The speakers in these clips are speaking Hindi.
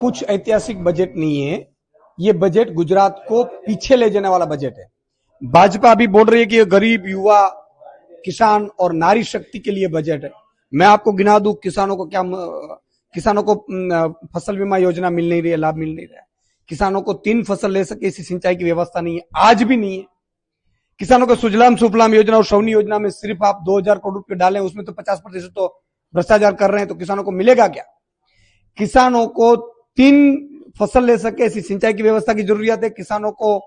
कुछ ऐतिहासिक बजट नहीं है। ये बजट गुजरात को पीछे ले जाने वाला बजट है। भाजपा अभी बोल रही है कि ये गरीब, युवा, किसान और नारी शक्ति के लिए बजट है। मैं आपको गिना दूं किसानों को फसल बीमा योजना मिल नहीं रही है, लाभ मिल नहीं रहा है। किसानों को 3 फसल ले सके ऐसी सिंचाई की व्यवस्था नहीं है, आज भी नहीं है। किसानों को सुजलाम सुफलाम योजना और शवनी योजना में सिर्फ आप 2000 करोड़ रुपए डालें, उसमें तो 50% तो भ्रष्टाचार कर रहे हैं, तो किसानों को मिलेगा क्या? किसानों को 3 फसल ले सके ऐसी सिंचाई की व्यवस्था की जरूरत है। किसानों को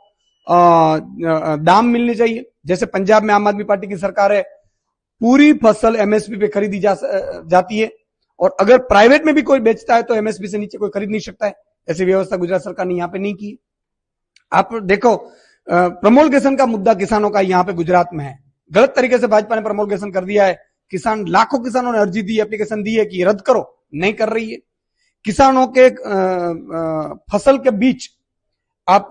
दाम मिलने चाहिए। जैसे पंजाब में आम आदमी पार्टी की सरकार है, पूरी फसल एमएसपी पे खरीदी जाती है, और अगर प्राइवेट में भी कोई बेचता है तो एमएसपी से नीचे कोई खरीद नहीं सकता है। ऐसी व्यवस्था गुजरात सरकार ने यहां पे नहीं की। आप देखो, प्रमोलगेशन का मुद्दा किसानों का यहां पे गुजरात में है। गलत तरीके से भाजपा ने प्रमोलगेशन कर दिया है। लाखों किसानों ने अर्जी दी, एप्लीकेशन दी है कि रद्द करो, नहीं कर रही है। किसानों के फसल के बीच आप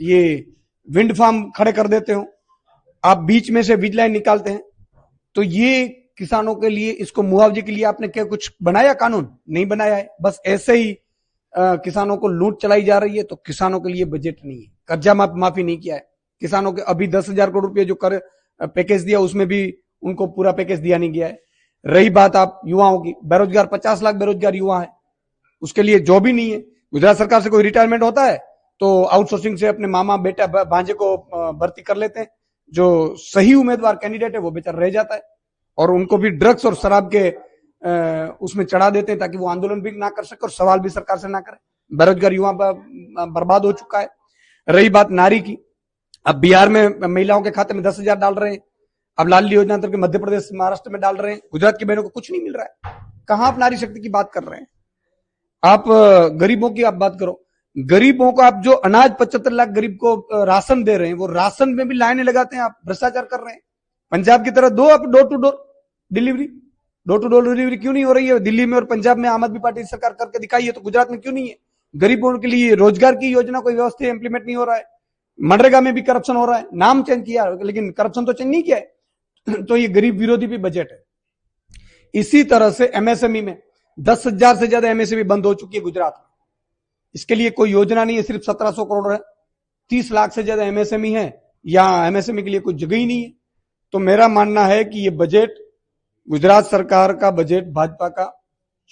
ये विंड फार्म खड़े कर देते हो, आप बीच में से वीज लाइन निकालते हैं, तो ये किसानों के लिए, इसको मुआवजे के लिए आपने क्या कुछ बनाया? कानून नहीं बनाया है। बस ऐसे ही किसानों को लूट चलाई जा रही है। तो किसानों के लिए बजट नहीं है। कर्जा माफी नहीं किया है किसानों के। अभी 10,000 करोड़ रुपए जो कर पैकेज दिया, उसमें भी उनको पूरा पैकेज दिया नहीं गया है। रही बात आप युवाओं की, बेरोजगार 50 लाख बेरोजगार युवा है, उसके लिए जॉब ही नहीं है। गुजरात सरकार से कोई रिटायरमेंट होता है तो आउटसोर्सिंग से अपने मामा, बेटा, भांजे को भर्ती कर लेते हैं। जो सही उम्मीदवार कैंडिडेट है वो बेचारा रह जाता है, और उनको भी ड्रग्स और शराब के उसमें चढ़ा देते हैं ताकि वो आंदोलन भी ना कर सके और सवाल भी सरकार से ना करे। बेरोजगार युवा बर्बाद हो चुका है। रही बात नारी की, अब बिहार में महिलाओं के खाते में 10,000 डाल रहे हैं। अब लाडली योजना अंतर्गत मध्य प्रदेश, महाराष्ट्र में डाल रहे हैं। गुजरात की बहनों को कुछ नहीं मिल रहा है। कहां आप नारी शक्ति की बात कर रहे हैं? आप गरीबों की आप बात करो। गरीबों को आप जो अनाज 75 लाख गरीब को राशन दे रहे हैं, वो राशन में भी लाइनें लगाते हैं। आप भ्रष्टाचार कर रहे हैं। पंजाब की तरह दो आप door to door delivery. Door to door delivery क्यों नहीं हो रही है? दिल्ली में और पंजाब में आम आदमी पार्टी सरकार करके दिखाई है, तो गुजरात में क्यों नहीं है? गरीबों के लिए रोजगार की योजना कोई व्यवस्थित इंप्लीमेंट नहीं हो रहा है। मनरेगा में भी करप्शन हो रहा है। नाम चेंज किया, लेकिन करप्शन तो चेंज नहीं किया है। तो ये गरीब विरोधी भी बजट है। इसी तरह से एमएसएमई में 10,000 से ज्यादा एमएसएमई बंद हो चुकी है गुजरात में। इसके लिए कोई योजना नहीं है, सिर्फ 1700 करोड़ है। 30 लाख से ज्यादा एमएसएमई है, यहां एमएसएमई के लिए कोई जगह ही नहीं है। तो मेरा मानना है कि ये बजट, गुजरात सरकार का बजट, भाजपा का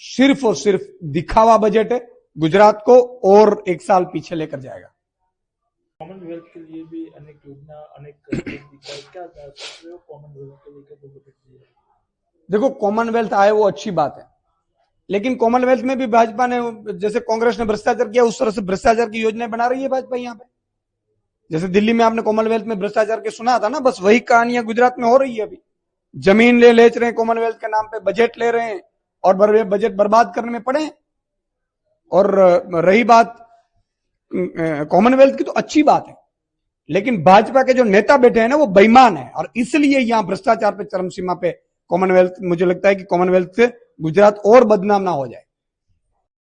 सिर्फ और सिर्फ दिखावा बजट है। गुजरात को और 1 साल पीछे लेकर जाएगा। कॉमनवेल्थ के लिए भी अनेक योजना, अनेक क्या कॉमनवेल्थ के लिए? देखो, कॉमनवेल्थ आए वो अच्छी बात है, लेकिन कॉमनवेल्थ में भी भाजपा ने, जैसे कांग्रेस ने भ्रष्टाचार किया, उस तरह से भ्रष्टाचार की योजनाएं बना रही है भाजपा यहाँ पे। जैसे दिल्ली में आपने कॉमनवेल्थ में भ्रष्टाचार के सुना था ना, बस वही कहानियां गुजरात में हो रही है। अभी जमीन ले रहे हैं कॉमनवेल्थ के नाम पे, बजट ले रहे हैं और बजट बर्बाद करने में पड़े। और रही बात कॉमनवेल्थ की, तो अच्छी बात है, लेकिन भाजपा के जो नेता बैठे हैं ना, वो बेईमान है, और इसलिए यहां भ्रष्टाचार पे चरम सीमा पे कॉमनवेल्थ, मुझे लगता है कि कॉमनवेल्थ से गुजरात और बदनाम ना हो जाए।